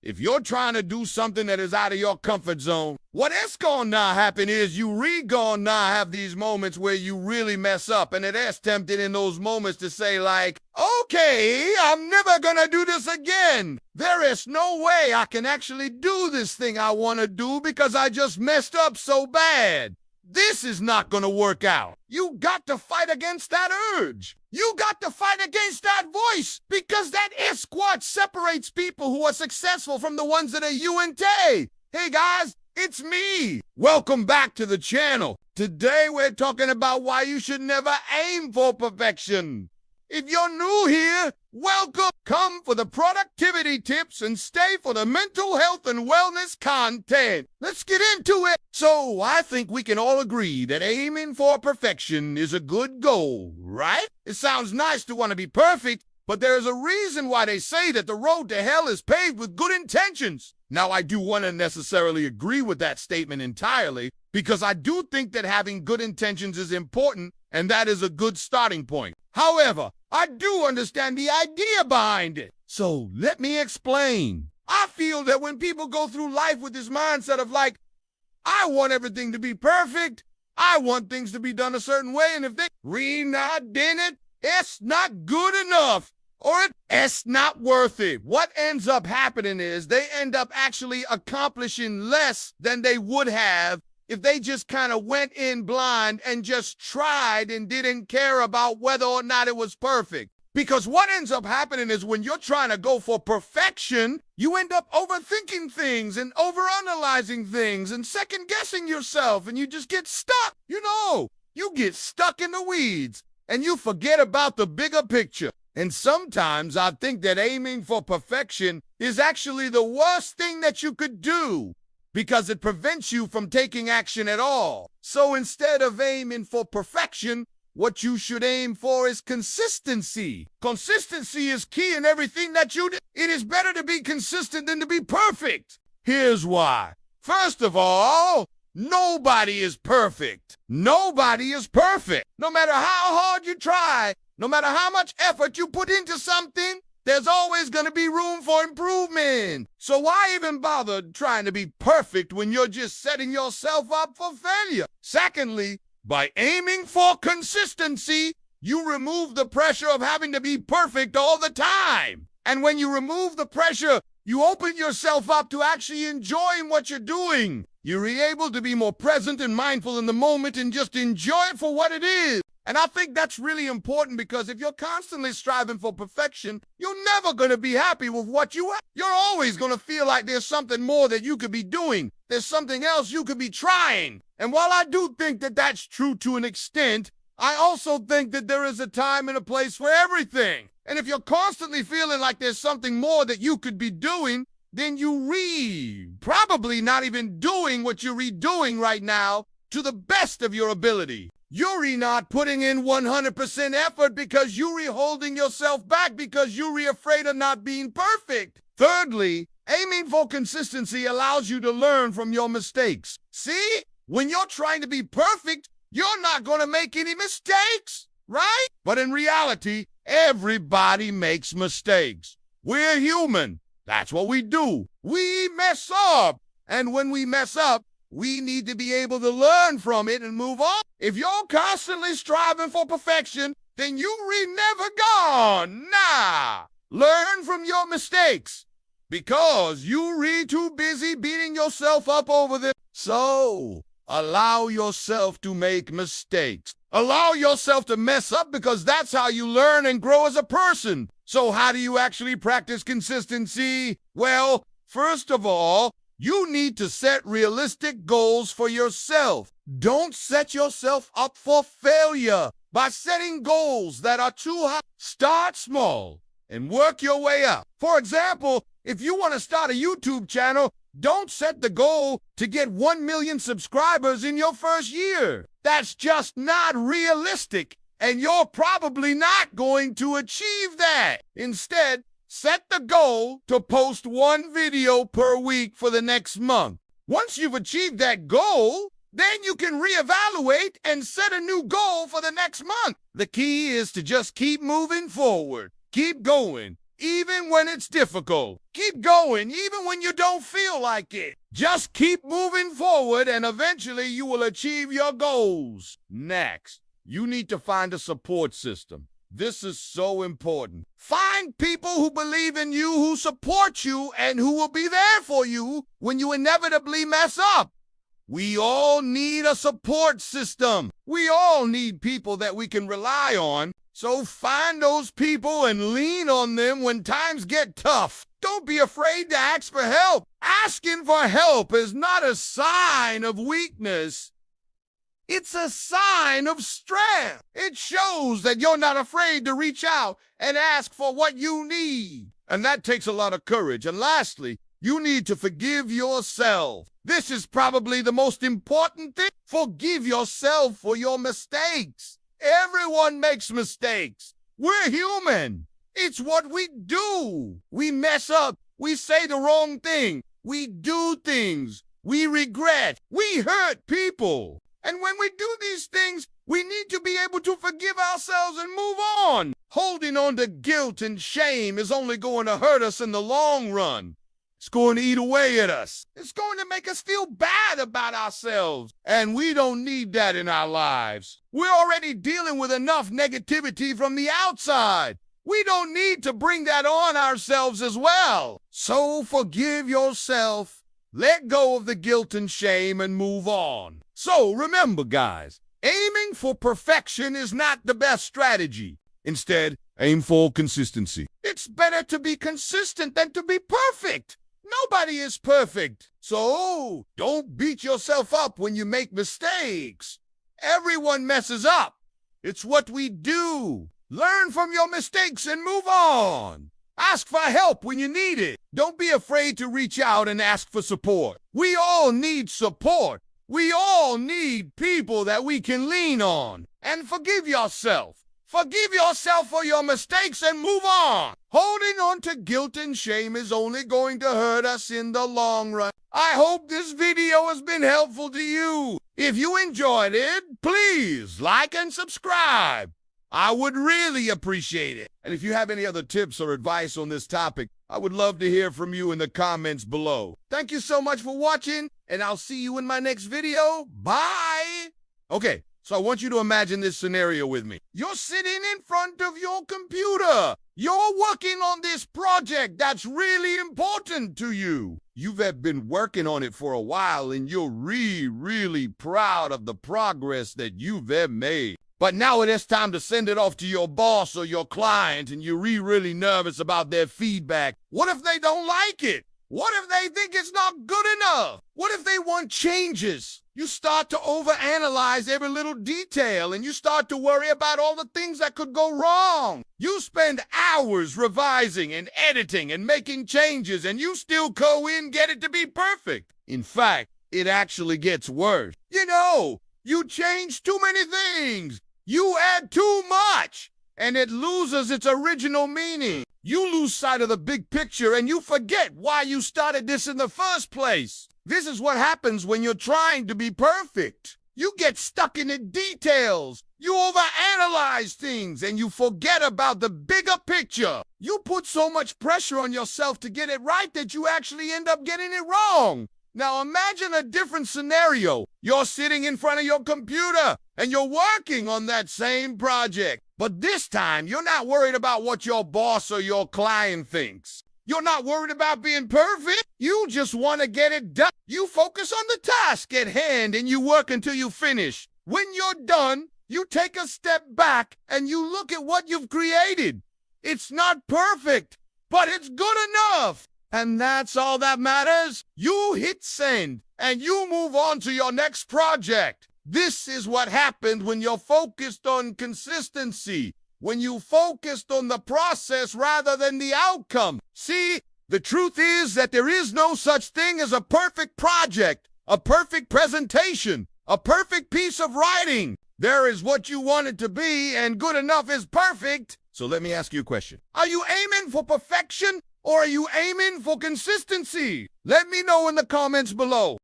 If you're trying to do something that is out of your comfort zone, what is gonna not happen is you gonna not have these moments where you really mess up, and it is tempted in those moments to say like, okay, I'm never gonna do this again. There is no way I can actually do this thing I want to do because I just messed up so bad. This is not going to work out. You got to fight against that urge. You got to fight against that voice, because that is what separates people who are successful from the ones that are you and Tay. Hey guys, it's me. Welcome back to the channel. Today we're talking about why you should never aim for perfection. If you're new here, welcome. Come for the productivity tips and stay for the mental health and wellness content. Let's get into it. So I think we can all agree that aiming for perfection is a good goal, right? It sounds nice to want to be perfect, but there's a reason why they say that the road to hell is paved with good intentions. Now, I do want to necessarily agree with that statement entirely, because I do think that having good intentions is important, and that is a good starting point. However, I do understand the idea behind it. So let me explain. I feel that when people go through life with this mindset of like, I want everything to be perfect, I want things to be done a certain way, and if they not done it, it's not good enough, or it's not worth it. What ends up happening is they end up actually accomplishing less than they would have if they just kind of went in blind and just tried and didn't care about whether or not it was perfect. Because what ends up happening is when you're trying to go for perfection, you end up overthinking things and overanalyzing things and second-guessing yourself, and you just get stuck. You get stuck in the weeds, and you forget about the bigger picture. And sometimes I think that aiming for perfection is actually the worst thing that you could do, because it prevents you from taking action at all. So instead of aiming for perfection, what you should aim for is consistency. Consistency is key in everything that you do. It is better to be consistent than to be perfect. Here's why. First of all, nobody is perfect. Nobody is perfect. No matter how hard you try, no matter how much effort you put into something, there's always going to be room for improvement. So why even bother trying to be perfect when you're just setting yourself up for failure? Secondly, by aiming for consistency, you remove the pressure of having to be perfect all the time. And when you remove the pressure, you open yourself up to actually enjoying what you're doing. You're able to be more present and mindful in the moment and just enjoy it for what it is. And I think that's really important, because if you're constantly striving for perfection, you're never going to be happy with what you have. You're always going to feel like there's something more that you could be doing. There's something else you could be trying. And while I do think that that's true to an extent, I also think that there is a time and a place for everything. And if you're constantly feeling like there's something more that you could be doing, then you probably not even doing what you're redoing right now to the best of your ability. You're not putting in 100% effort because you're holding yourself back because you're afraid of not being perfect. Thirdly, aiming for consistency allows you to learn from your mistakes. See, when you're trying to be perfect, you're not going to make any mistakes, right? But in reality, everybody makes mistakes. We're human. That's what we do. We mess up. And when we mess up, we need to be able to learn from it and move on. If you're constantly striving for perfection, then you're never gone. Nah. Learn from your mistakes, because you're too busy beating yourself up over them. So, allow yourself to make mistakes. Allow yourself to mess up, because that's how you learn and grow as a person. So how do you actually practice consistency? Well, first of all, you need to set realistic goals for yourself. Don't set yourself up for failure by setting goals that are too high. Start small and work your way up. For example, if you want to start a YouTube channel, don't set the goal to get 1 million subscribers in your first year. That's just not realistic, and you're probably not going to achieve that. Instead, set the goal to post 1 video per week for the next month. Once you've achieved that goal, then you can reevaluate and set a new goal for the next month. The key is to just keep moving forward. Keep going. even when it's difficult. Keep going, even when you don't feel like it. Just keep moving forward, and eventually you will achieve your goals. Next, you need to find a support system. This is so important. Find people who believe in you, who support you, and who will be there for you when you inevitably mess up. We all need a support system. We all need people that we can rely on. So find those people and lean on them when times get tough. Don't be afraid to ask for help. Asking for help is not a sign of weakness. It's a sign of strength. It shows that you're not afraid to reach out and ask for what you need. And that takes a lot of courage. And lastly, you need to forgive yourself. This is probably the most important thing. Forgive yourself for your mistakes. Everyone makes mistakes. We're human. It's what we do. We mess up. We say the wrong thing. We do things. We regret. We hurt people. And when we do these things, we need to be able to forgive ourselves and move on. Holding on to guilt and shame is only going to hurt us in the long run. It's going to eat away at us. It's going to make us feel bad about ourselves. And we don't need that in our lives. We're already dealing with enough negativity from the outside. We don't need to bring that on ourselves as well. So forgive yourself. Let go of the guilt and shame and move on. So remember, guys, aiming for perfection is not the best strategy. Instead, aim for consistency. It's better to be consistent than to be perfect. Nobody is perfect. So don't beat yourself up when you make mistakes. Everyone messes up. It's what we do. Learn from your mistakes and move on. Ask for help when you need it. Don't be afraid to reach out and ask for support. We all need support. We all need people that we can lean on. And forgive yourself. Forgive yourself for your mistakes and move on. Holding on to guilt and shame is only going to hurt us in the long run. I hope this video has been helpful to you. If you enjoyed it, please like and subscribe. I would really appreciate it. And if you have any other tips or advice on this topic, I would love to hear from you in the comments below. Thank you so much for watching, and I'll see you in my next video. Bye! Okay, so I want you to imagine this scenario with me. You're sitting in front of your computer. You're working on this project that's really important to you. You've been working on it for a while, and you're really proud of the progress that you've made. But now it is time to send it off to your boss or your client, and you're really nervous about their feedback. What if they don't like it? What if they think it's not good enough? What if they want changes? You start to overanalyze every little detail, and you start to worry about all the things that could go wrong. You spend hours revising and editing and making changes, and you still go in and get it to be perfect. In fact, it actually gets worse. You change too many things. You add too much, and it loses its original meaning. You lose sight of the big picture, and you forget why you started this in the first place. This is what happens when you're trying to be perfect. You get stuck in the details. You overanalyze things, and you forget about the bigger picture. You put so much pressure on yourself to get it right that you actually end up getting it wrong. Now imagine a different scenario. You're sitting in front of your computer and you're working on that same project. But this time, you're not worried about what your boss or your client thinks. You're not worried about being perfect. You just want to get it done. You focus on the task at hand and you work until you finish. When you're done, you take a step back and you look at what you've created. It's not perfect, but it's good enough. And that's all that matters. You hit send, and you move on to your next project. This is what happened when you're focused on consistency, when you focused on the process rather than the outcome. See, the truth is that there is no such thing as a perfect project, a perfect presentation, a perfect piece of writing. There is what you want it to be, and good enough is perfect. So let me ask you a question. Are you aiming for perfection? Or are you aiming for consistency? Let me know in the comments below.